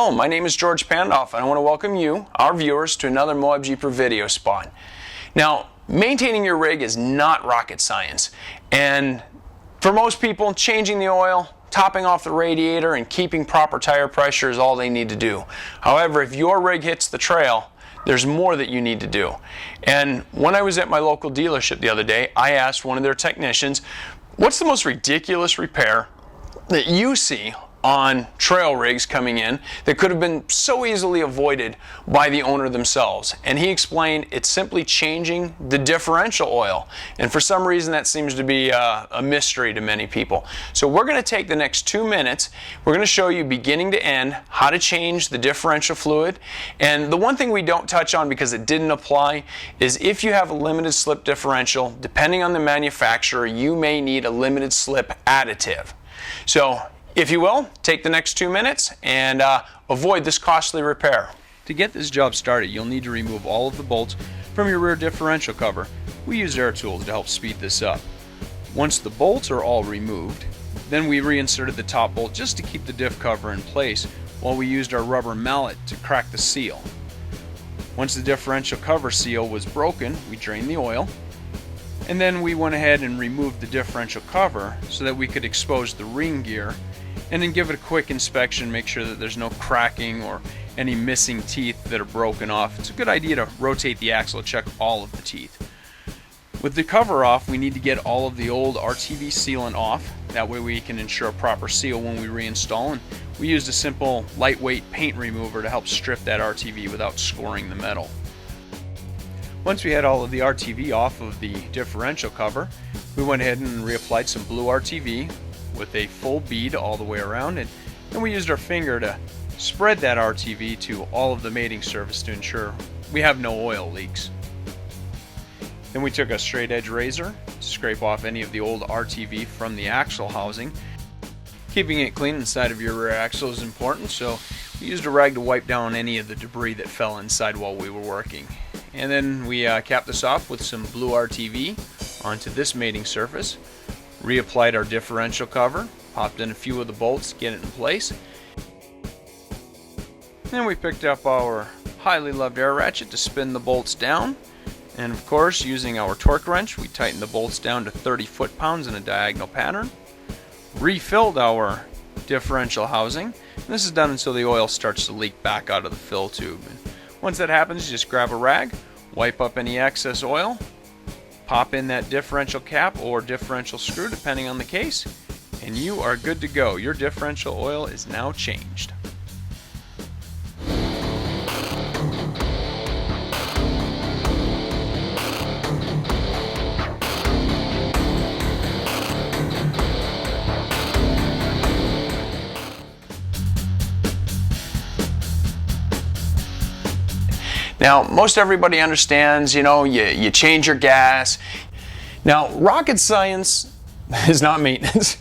Hello, my name is George Pandoff, and I want to welcome you, our viewers, to another MOABJEEPER video spot. Now, maintaining your rig is not rocket science, and for most people, changing the oil, topping off the radiator, and keeping proper tire pressure is all they need to do. However, if your rig hits the trail, there's more that you need to do. And when I was at my local dealership the other day, I asked one of their technicians, what's the most ridiculous repair that you see on trail rigs coming in that could have been so easily avoided by the owner themselves? And he explained it's simply changing the differential oil, and for some reason that seems to be a mystery to many people. So we're going to take the next 2 minutes, we're going to show you beginning to end how to change the differential fluid. And the one thing we don't touch on because it didn't apply is if you have a limited slip differential, depending on the manufacturer, you may need a limited slip additive. So if you will, take the next 2 minutes and avoid this costly repair. To get this job started, you'll need to remove all of the bolts from your rear differential cover. We use air tools to help speed this up. Once the bolts are all removed, then we reinserted the top bolt just to keep the diff cover in place while we used our rubber mallet to crack the seal. Once the differential cover seal was broken, we drained the oil, and then we went ahead and removed the differential cover so that we could expose the ring gear and then give it a quick inspection, make sure that there's no cracking or any missing teeth that are broken off. It's a good idea to rotate the axle to check all of the teeth. With the cover off, we need to get all of the old RTV sealant off. That way we can ensure a proper seal when we reinstall, and we used a simple lightweight paint remover to help strip that RTV without scoring the metal. Once we had all of the RTV off of the differential cover, we went ahead and reapplied some blue RTV with a full bead all the way around, and then we used our finger to spread that RTV to all of the mating surface to ensure we have no oil leaks. Then we took a straight edge razor to scrape off any of the old RTV from the axle housing. Keeping it clean inside of your rear axle is important, so we used a rag to wipe down any of the debris that fell inside while we were working. And then we capped this off with some blue RTV onto this mating surface. Reapplied our differential cover, popped in a few of the bolts to get it in place. Then we picked up our highly loved air ratchet to spin the bolts down. And of course, using our torque wrench, we tightened the bolts down to 30 foot-pounds in a diagonal pattern. Refilled our differential housing. And this is done until the oil starts to leak back out of the fill tube. And once that happens, you just grab a rag, wipe up any excess oil, pop in that differential cap or differential screw depending on the case, and you are good to go. Your differential oil is now changed. Now, most everybody understands, you change your gas. Now, rocket science is not maintenance.